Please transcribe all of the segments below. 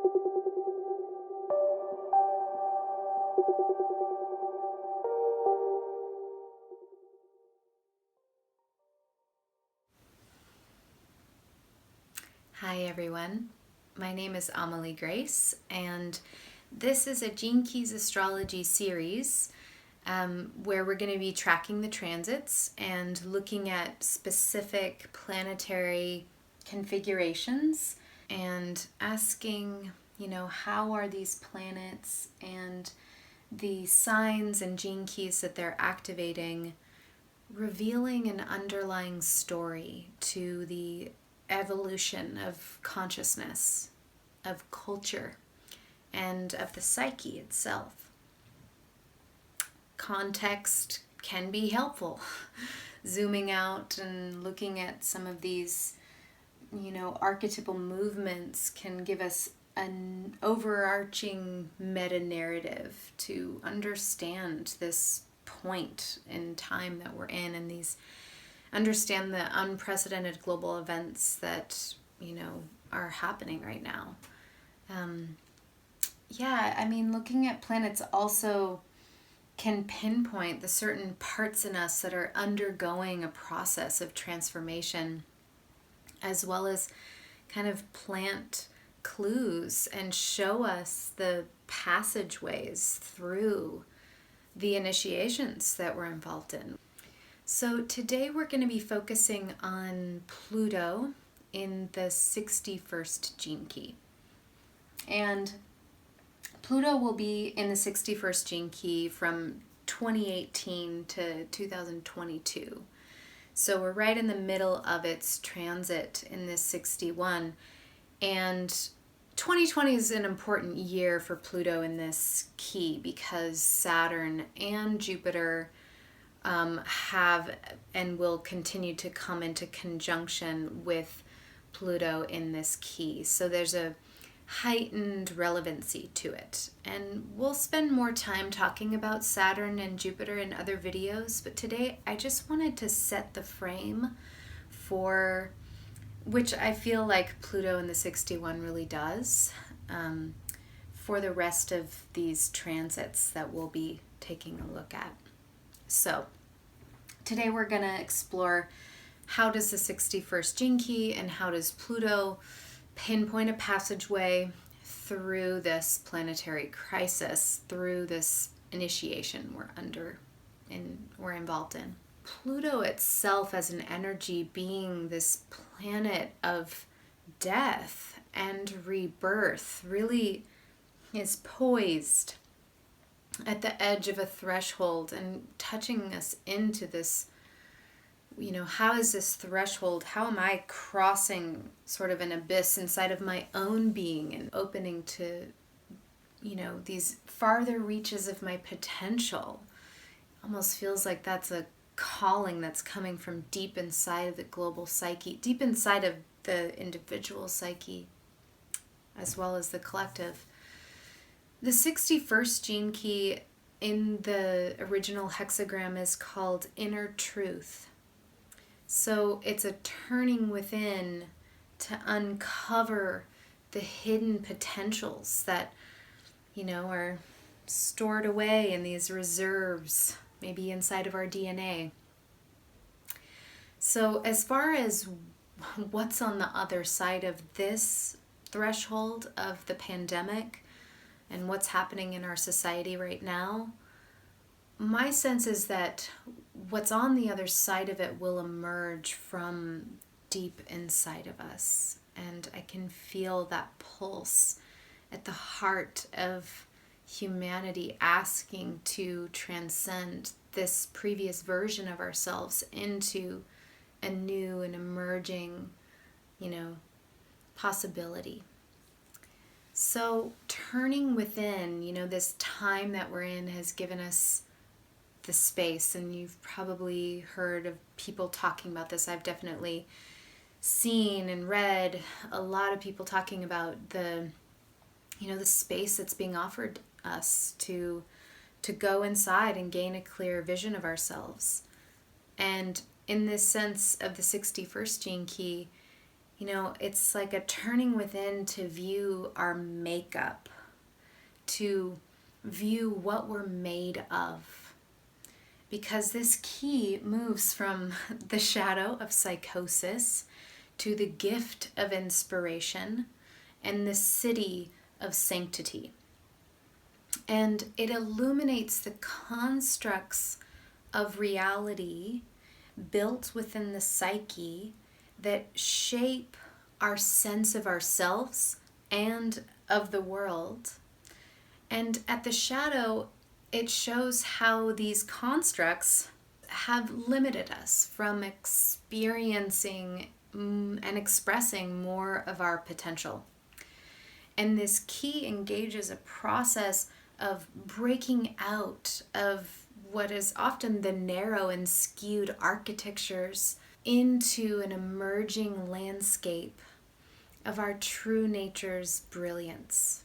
Hi everyone, my name is Amelie Grace, and this is a Gene Keys astrology series where we're going to be tracking the transits and looking at specific planetary configurations and asking, how are these planets and the signs and gene keys that they're activating revealing an underlying story to the evolution of consciousness, of culture, and of the psyche itself. Context can be helpful. Zooming out and looking at some of these, archetypal movements can give us an overarching meta-narrative to understand this point in time that we're in and understand the unprecedented global events that, are happening right now. Looking at planets also can pinpoint the certain parts in us that are undergoing a process of transformation, as well as kind of plant clues and show us the passageways through the initiations that we're involved in. So today we're going to be focusing on Pluto in the 61st gene key. And Pluto will be in the 61st gene key from 2018 to 2022. So we're right in the middle of its transit in this 61. And 2020 is an important year for Pluto in this key because Saturn and Jupiter have and will continue to come into conjunction with Pluto in this key. So there's a heightened relevancy to it. And we'll spend more time talking about Saturn and Jupiter in other videos, but today I just wanted to set the frame for which I feel like Pluto in the 61 really does, for the rest of these transits that we'll be taking a look at. So today we're going to explore how does the 61st gene key and how does Pluto pinpoint a passageway through this planetary crisis, through this initiation we're involved in. Pluto itself as an energy being this planet of death and rebirth really is poised at the edge of a threshold and touching us into this, how is this threshold? How am I crossing sort of an abyss inside of my own being and opening to, these farther reaches of my potential? Almost feels like that's a calling that's coming from deep inside of the global psyche, deep inside of the individual psyche, as well as the collective. The 61st gene key in the original hexagram is called Inner Truth. So it's a turning within to uncover the hidden potentials that, are stored away in these reserves, maybe inside of our DNA. So as far as what's on the other side of this threshold of the pandemic and what's happening in our society right now, my sense is that what's on the other side of it will emerge from deep inside of us. And I can feel that pulse at the heart of humanity asking to transcend this previous version of ourselves into a new and emerging, possibility. So turning within, this time that we're in has given us the space, and you've probably heard of people talking about this. I've definitely seen and read a lot of people talking about the space that's being offered us to go inside and gain a clear vision of ourselves. And in this sense of the 61st gene key, it's like a turning within to view our makeup, to view what we're made of. Because this key moves from the shadow of psychosis to the gift of inspiration and the city of sanctity. And it illuminates the constructs of reality built within the psyche that shape our sense of ourselves and of the world. And at the shadow, it shows how these constructs have limited us from experiencing and expressing more of our potential. And this key engages a process of breaking out of what is often the narrow and skewed architectures into an emerging landscape of our true nature's brilliance.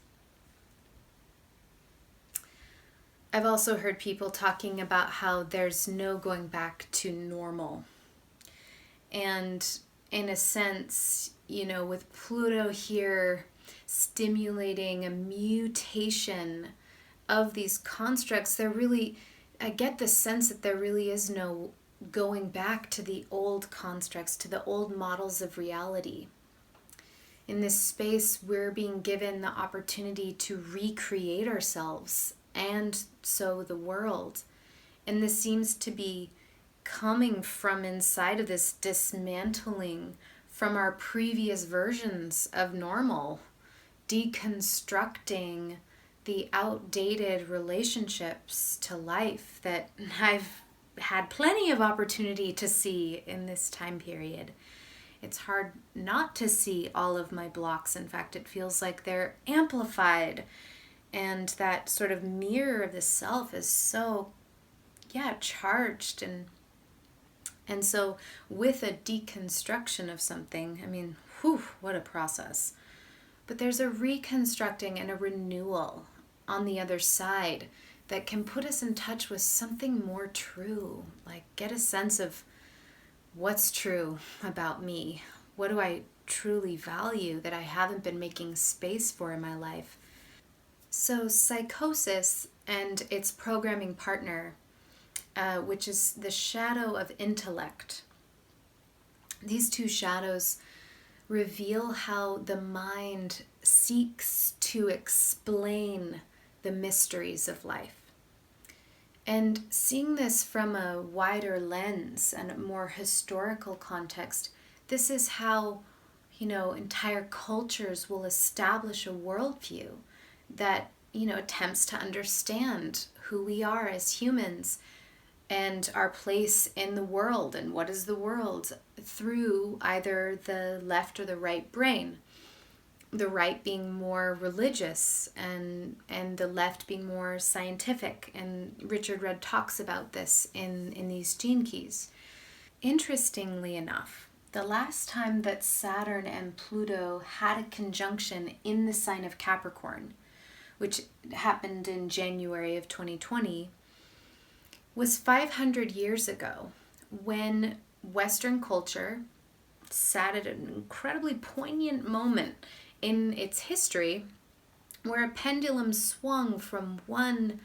I've also heard people talking about how there's no going back to normal. And in a sense, with Pluto here stimulating a mutation of these constructs, I get the sense that there really is no going back to the old constructs, to the old models of reality. In this space, we're being given the opportunity to recreate ourselves and so the world. And this seems to be coming from inside of this dismantling from our previous versions of normal, deconstructing the outdated relationships to life that I've had plenty of opportunity to see in this time period. It's hard not to see all of my blocks. In fact, it feels like they're amplified. And that sort of mirror of the self is so, charged. And so with a deconstruction of something, what a process. But there's a reconstructing and a renewal on the other side that can put us in touch with something more true. Like get a sense of what's true about me. What do I truly value that I haven't been making space for in my life? So Psychosis and its programming partner, which is the shadow of intellect. These two shadows reveal how the mind seeks to explain the mysteries of life. And seeing this from a wider lens and a more historical context, this is how, entire cultures will establish a worldview that, attempts to understand who we are as humans and our place in the world and what is the world through either the left or the right brain. The right being more religious and the left being more scientific. And Richard Rudd talks about this in these gene keys. Interestingly enough, the last time that Saturn and Pluto had a conjunction in the sign of Capricorn, which happened in January of 2020, was 500 years ago, when Western culture sat at an incredibly poignant moment in its history where a pendulum swung from one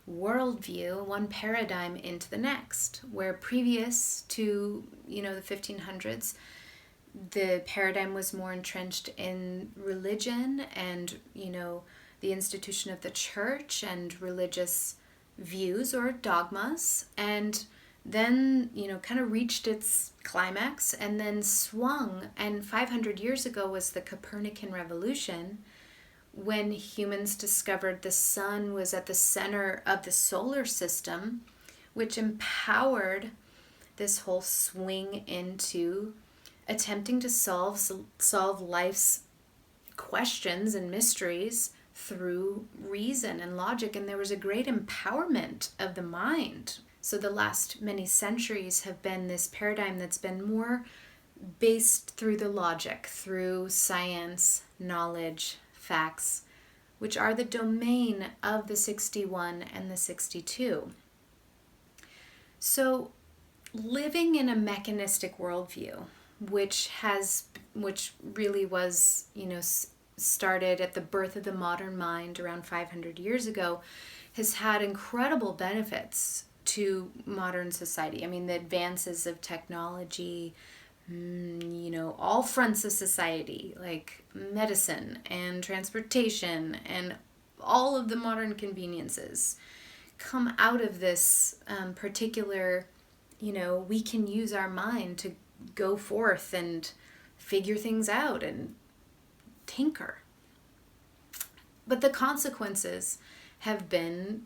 worldview, one paradigm into the next, where previous to, the 1500s, the paradigm was more entrenched in religion and, the institution of the church and religious views or dogmas, and then, kind of reached its climax and then swung. And 500 years ago was the Copernican revolution, when humans discovered the sun was at the center of the solar system, which empowered this whole swing into attempting to solve life's questions and mysteries through reason and logic. And there was a great empowerment of the mind. So the last many centuries have been this paradigm that's been more based through the logic, through science, knowledge, facts, which are the domain of the 61 and the 62. So living in a mechanistic worldview, which really was, started at the birth of the modern mind around 500 years ago, has had incredible benefits to modern society. I mean, the advances of technology, all fronts of society, like medicine and transportation and all of the modern conveniences come out of this particular, we can use our mind to go forth and figure things out and tinker. But the consequences have been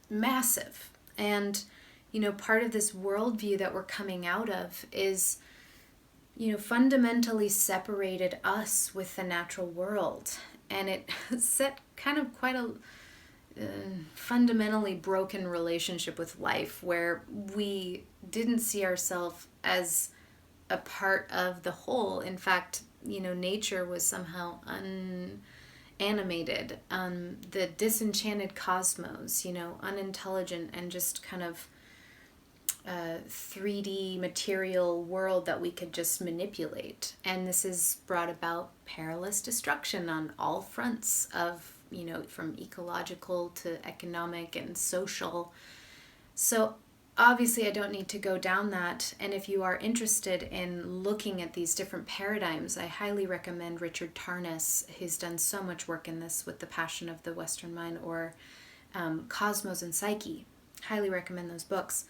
massive. And, part of this worldview that we're coming out of is, fundamentally separated us with the natural world. And it set kind of quite a fundamentally broken relationship with life, where we didn't see ourselves as a part of the whole. In fact, nature was somehow unanimated, the disenchanted cosmos, unintelligent and just kind of 3D material world that we could just manipulate. And this has brought about perilous destruction on all fronts of, from ecological to economic and social. So obviously I don't need to go down that. And if you are interested in looking at these different paradigms, I highly recommend Richard Tarnas, who's done so much work in this with The Passion of the Western Mind, or Cosmos and Psyche. Highly recommend those books.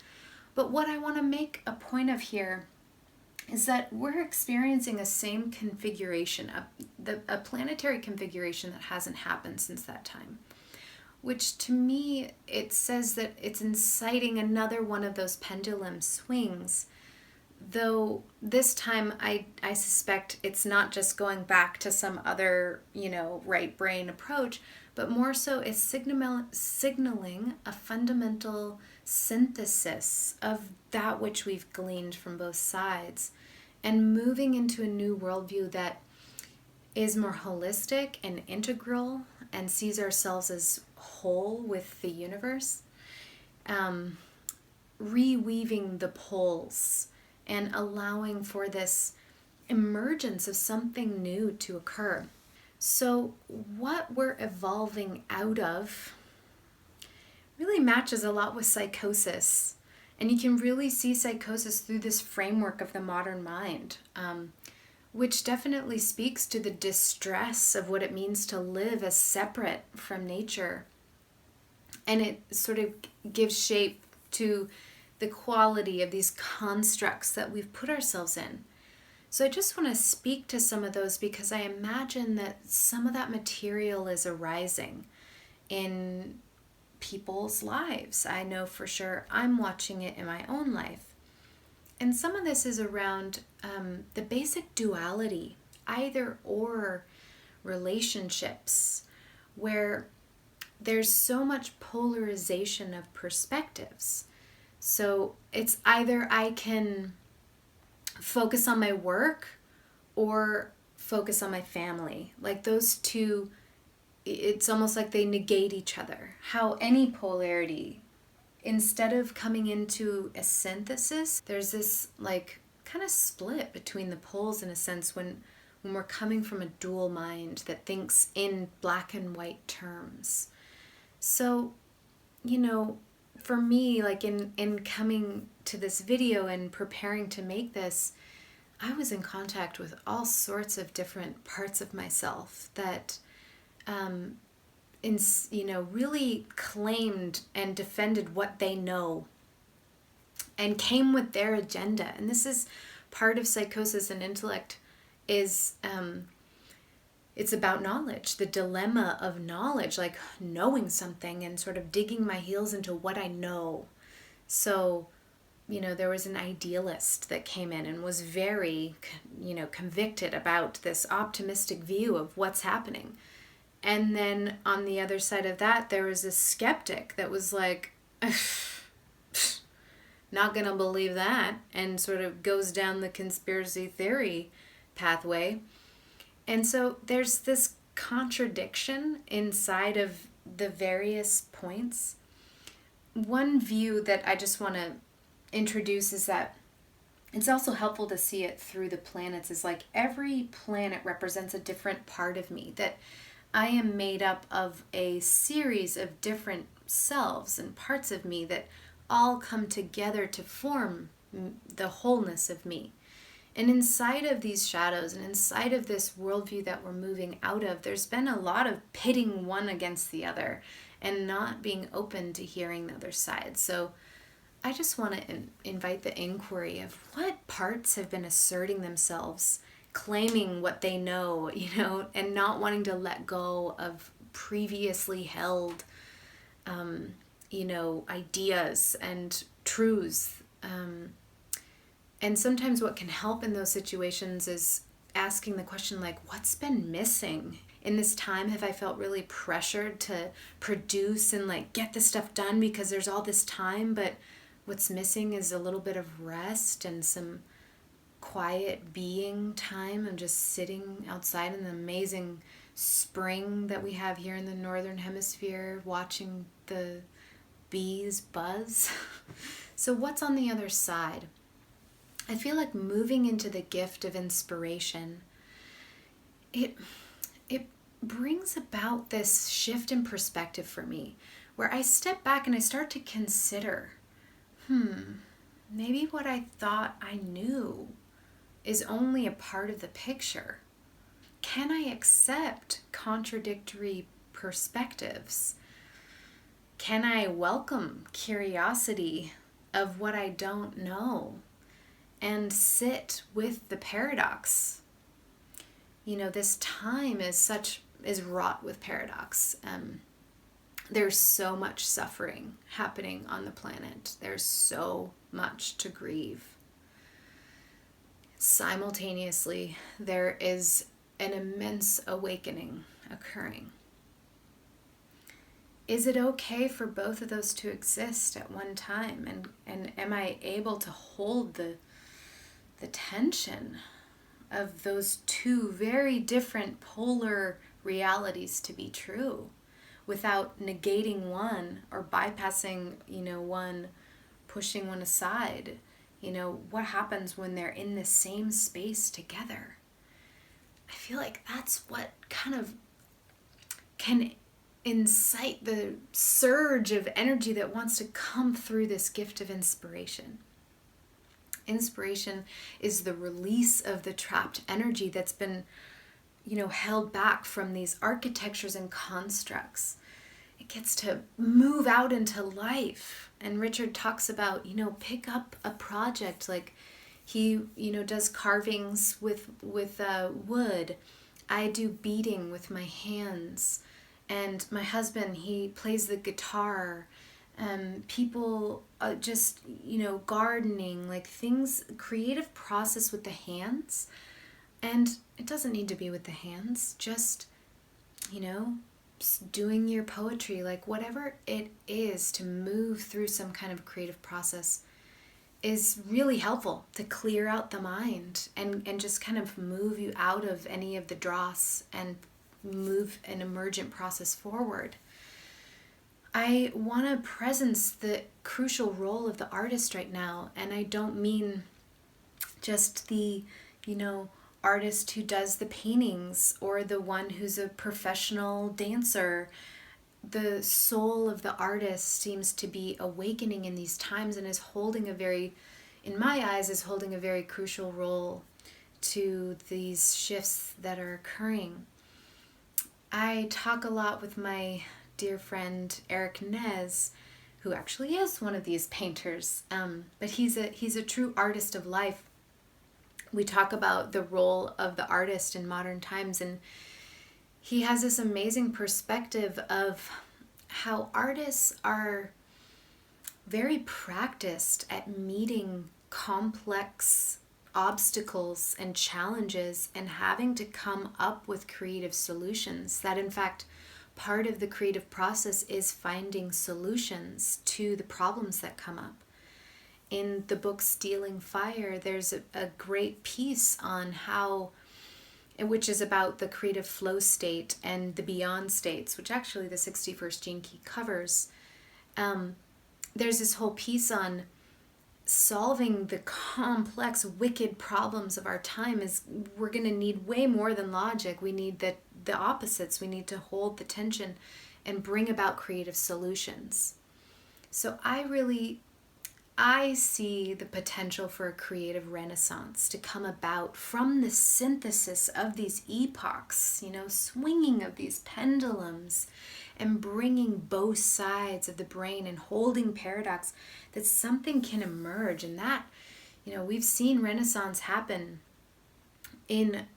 But what I want to make a point of here is that we're experiencing a same configuration, a planetary configuration that hasn't happened since that time, which to me, it says that it's inciting another one of those pendulum swings, though this time I suspect it's not just going back to some other, right brain approach, but more so it's signaling a fundamental synthesis of that which we've gleaned from both sides, and moving into a new worldview that is more holistic and integral and sees ourselves as whole with the universe, reweaving the poles and allowing for this emergence of something new to occur. So what we're evolving out of really matches a lot with psychosis. And you can really see psychosis through this framework of the modern mind, which definitely speaks to the distress of what it means to live as separate from nature. And it sort of gives shape to the quality of these constructs that we've put ourselves in. So I just want to speak to some of those, because I imagine that some of that material is arising in people's lives. I know for sure I'm watching it in my own life. And some of this is around the basic duality, either or relationships, where there's so much polarization of perspectives. So it's either I can focus on my work or focus on my family. Like those two, it's almost like they negate each other. How any polarity, instead of coming into a synthesis, there's this like kind of split between the poles in a sense when we're coming from a dual mind that thinks in black and white terms. So, for me, like in coming to this video and preparing to make this, I was in contact with all sorts of different parts of myself that really claimed and defended what they know and came with their agenda. And this is part of psychosis and intellect, is it's about knowledge, the dilemma of knowledge, like knowing something and sort of digging my heels into what I know. So, there was an idealist that came in and was very, convicted about this optimistic view of what's happening. And then on the other side of that, there was a skeptic that was like, not going to believe that, and sort of goes down the conspiracy theory pathway. And so there's this contradiction inside of the various points. One view that I just want to introduce is that It's also helpful to see it through the planets. Is like every planet represents a different part of me, that I am made up of a series of different selves and parts of me that all come together to form the wholeness of me. And inside of these shadows and inside of this worldview that we're moving out of, there's been a lot of pitting one against the other and not being open to hearing the other side. So I just want to invite the inquiry of what parts have been asserting themselves, claiming what they know, and not wanting to let go of previously held, ideas and truths. And sometimes what can help in those situations is asking the question, like, what's been missing? In this time, have I felt really pressured to produce and like get this stuff done because there's all this time, but what's missing is a little bit of rest and some quiet being time and just sitting outside in the amazing spring that we have here in the Northern Hemisphere, watching the bees buzz. So what's on the other side? I feel like moving into the gift of inspiration, it brings about this shift in perspective for me, where I step back and I start to consider, maybe what I thought I knew is only a part of the picture. Can I accept contradictory perspectives? Can I welcome curiosity of what I don't know and sit with the paradox? This time is wrought with paradox. There's so much suffering happening on the planet. There's so much to grieve. Simultaneously, there is an immense awakening occurring. Is it okay for both of those to exist at one time? And am I able to hold the tension of those two very different polar realities to be true without negating one or bypassing, one, pushing one aside? What happens when they're in the same space together? I feel like that's what kind of can incite the surge of energy that wants to come through this gift of inspiration. Inspiration is the release of the trapped energy that's been, held back from these architectures and constructs. It gets to move out into life. And Richard talks about, pick up a project. Like he, does carvings with wood. I do beading with my hands. And my husband, he plays the guitar. People just, gardening, like things, creative process with the hands. And it doesn't need to be with the hands, just, doing your poetry, like whatever it is to move through some kind of creative process is really helpful to clear out the mind and just kind of move you out of any of the dross and move an emergent process forward. I want to presence the crucial role of the artist right now, and I don't mean just the, artist who does the paintings or the one who's a professional dancer. The soul of the artist seems to be awakening in these times and is holding in my eyes, is holding a very crucial role to these shifts that are occurring. I talk a lot with my dear friend Eric Nez, who actually is one of these painters, but he's a true artist of life. We talk about the role of the artist in modern times, and he has this amazing perspective of how artists are very practiced at meeting complex obstacles and challenges and having to come up with creative solutions. That in fact, part of the creative process is finding solutions to the problems that come up. In the book Stealing Fire, there's a great piece on how, which is about the creative flow state and the beyond states, which actually the 61st Gene Key covers. There's this whole piece on solving the complex, wicked problems of our time is we're going to need way more than logic. We need the opposites. We need to hold the tension and bring about creative solutions. So I see the potential for a creative renaissance to come about from the synthesis of these epochs, swinging of these pendulums and bringing both sides of the brain and holding paradox, that something can emerge. And that, we've seen renaissance happen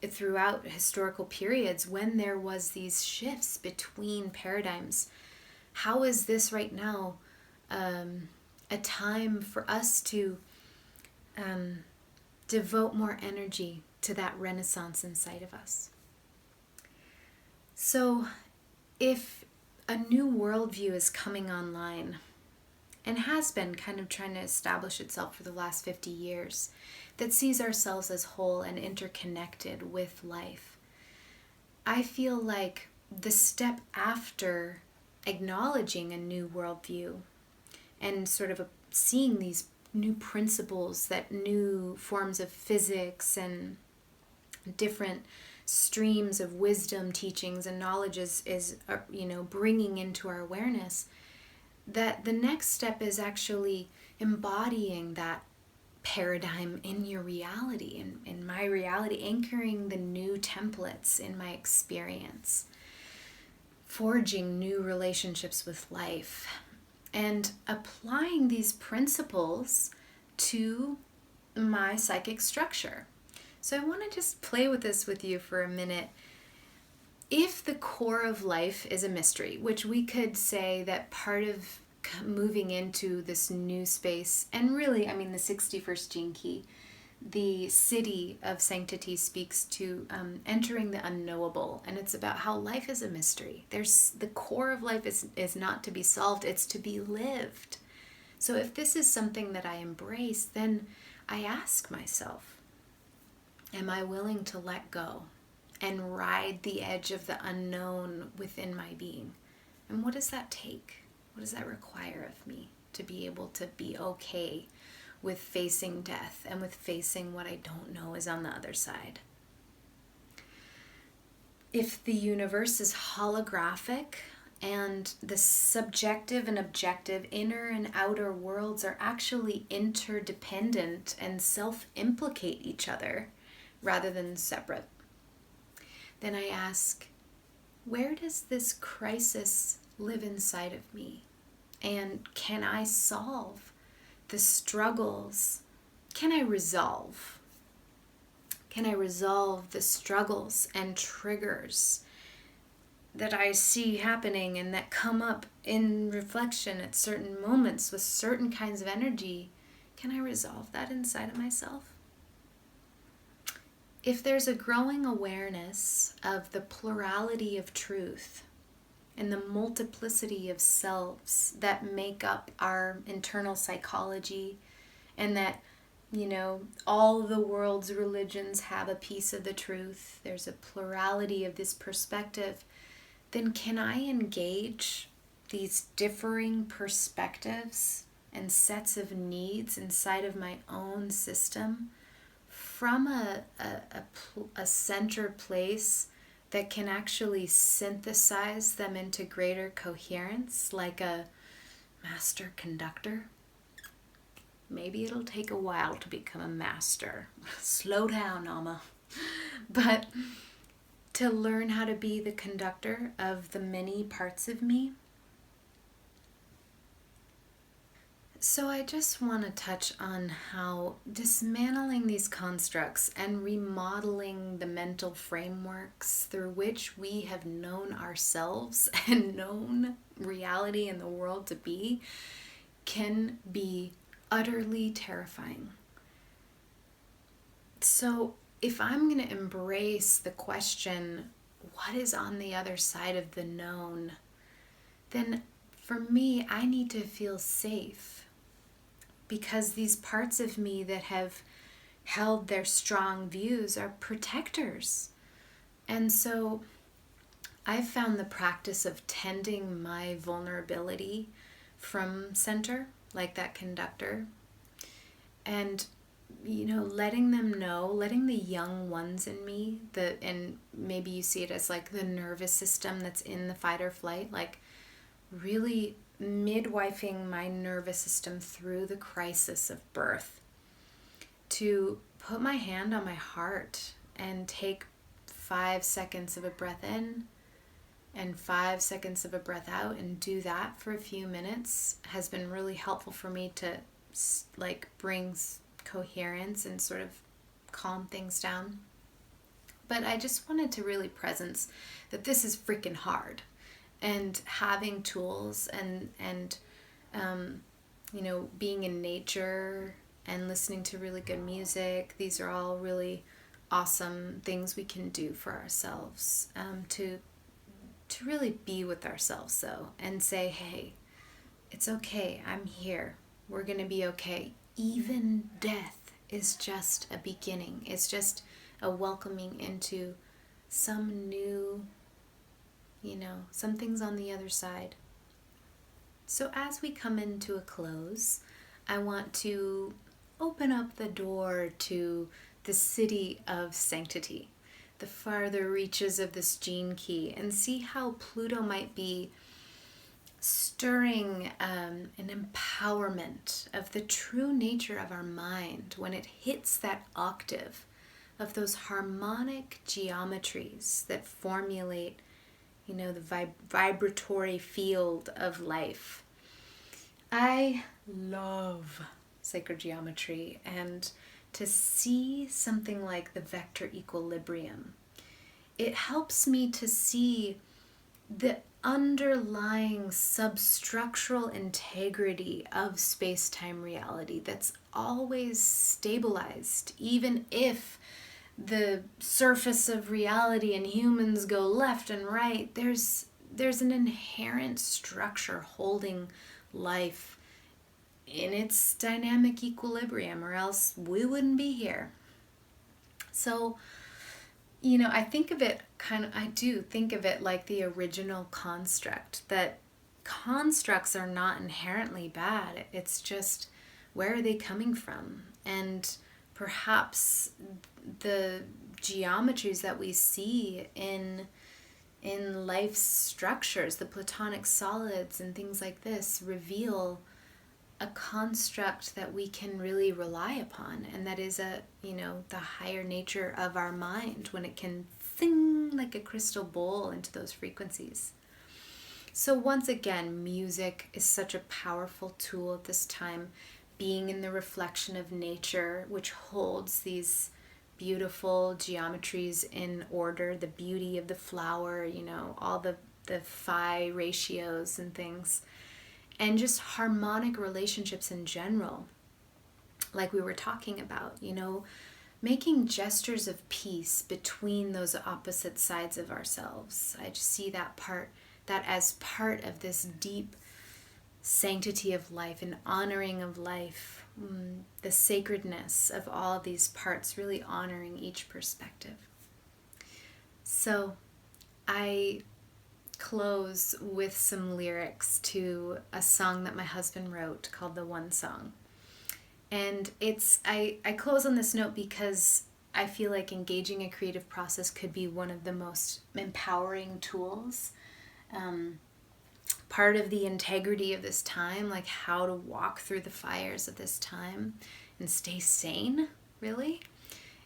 throughout historical periods when there was these shifts between paradigms. How is this right now a time for us to devote more energy to that renaissance inside of us? So if a new worldview is coming online and has been kind of trying to establish itself for the last 50 years, that sees ourselves as whole and interconnected with life, I feel like the step after acknowledging a new worldview and sort of seeing these new principles, that new forms of physics and different streams of wisdom, teachings, and knowledge is bringing into our awareness, that the next step is actually embodying that paradigm in your reality, in my reality, anchoring the new templates in my experience, forging new relationships with life, and applying these principles to my psychic structure. So I want to just play with this with you for a minute. If the core of life is a mystery, which we could say that part of moving into this new space, and really, the 61st gene key, the city of Sanctity, speaks to entering the unknowable, and it's about how life is a mystery. The core of life is not to be solved, it's to be lived. So if this is something that I embrace, then I ask myself, am I willing to let go and ride the edge of the unknown within my being? And what does that take? What does that require of me to be able to be okay with facing death and with facing what I don't know is on the other side? If the universe is holographic and the subjective and objective, inner and outer worlds are actually interdependent and self-implicate each other rather than separate, then I ask, where does this crisis live inside of me? And can I solve the struggles? Can I resolve the struggles and triggers that I see happening and that come up in reflection at certain moments with certain kinds of energy? Can I resolve that inside of myself? If there's a growing awareness of the plurality of truth and the multiplicity of selves that make up our internal psychology, and that, all the world's religions have a piece of the truth, there's a plurality of this perspective, then can I engage these differing perspectives and sets of needs inside of my own system from a center place that can actually synthesize them into greater coherence, like a master conductor? Maybe it'll take a while to become a master. Slow down, Alma. But to learn how to be the conductor of the many parts of me. So I just want to touch on how dismantling these constructs and remodeling the mental frameworks through which we have known ourselves and known reality and the world to be can be utterly terrifying. So if I'm going to embrace the question, what is on the other side of the known, then for me, I need to feel safe. Because these parts of me that have held their strong views are protectors. And so I've found the practice of tending my vulnerability from center, like that conductor, And letting them know, letting the young ones in me, and maybe you see it as like the nervous system that's in the fight or flight, like really midwifing my nervous system through the crisis of birth, to put my hand on my heart and take 5 seconds of a breath in and 5 seconds of a breath out, and do that for a few minutes has been really helpful for me to like bring coherence and sort of calm things down. But I just wanted to really presence that this is freaking hard, and having tools and being in nature and listening to really good music, these are all really awesome things we can do for ourselves, to really be with ourselves, though, and say, hey, it's okay, I'm here, we're gonna be okay. Even death is just a beginning. It's just a welcoming into some new, something's on the other side. So as we come into a close, I want to open up the door to the city of Sanctity, the farther reaches of this gene key, and see how Pluto might be stirring an empowerment of the true nature of our mind when it hits that octave of those harmonic geometries that formulate, the vibratory field of life. I love sacred geometry, and to see something like the vector equilibrium, it helps me to see the underlying substructural integrity of space-time reality that's always stabilized, even if the surface of reality and humans go left and right. There's an inherent structure holding life in its dynamic equilibrium, or else we wouldn't be here. So I do think of it like the original construct, that constructs are not inherently bad. It's just, where are they coming from? And perhaps the geometries that we see in life's structures, the platonic solids and things like this, reveal a construct that we can really rely upon, and that is the higher nature of our mind when it can sing like a crystal bowl into those frequencies. So once again, music is such a powerful tool at this time, being in the reflection of nature, which holds these beautiful geometries in order, the beauty of the flower, all the phi ratios and things, and just harmonic relationships in general, like we were talking about, making gestures of peace between those opposite sides of ourselves. I just see that as part of this deep sanctity of life and honoring of life, the sacredness of all of these parts, really honoring each perspective. So I close with some lyrics to a song that my husband wrote called The One Song. And I close on this note because I feel like engaging a creative process could be one of the most empowering tools. Part of the integrity of this time, like how to walk through the fires of this time and stay sane, really,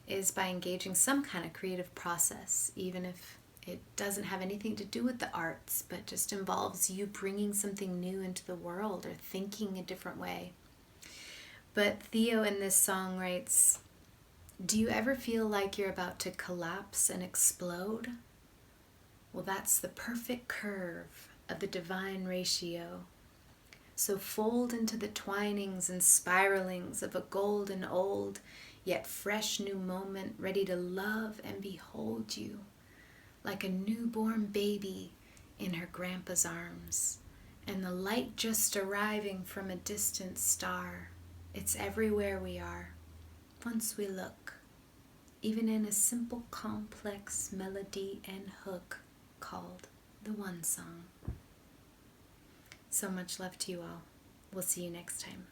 is by engaging some kind of creative process, even if it doesn't have anything to do with the arts, but just involves you bringing something new into the world or thinking a different way. But Theo in this song writes, "Do you ever feel like you're about to collapse and explode? Well, that's the perfect curve of the divine ratio. So fold into the twinings and spiralings of a golden old, yet fresh new moment, ready to love and behold you, like a newborn baby in her grandpa's arms, and the light just arriving from a distant star. It's everywhere we are, once we look, even in a simple complex melody and hook called The One Song." So much love to you all. We'll see you next time.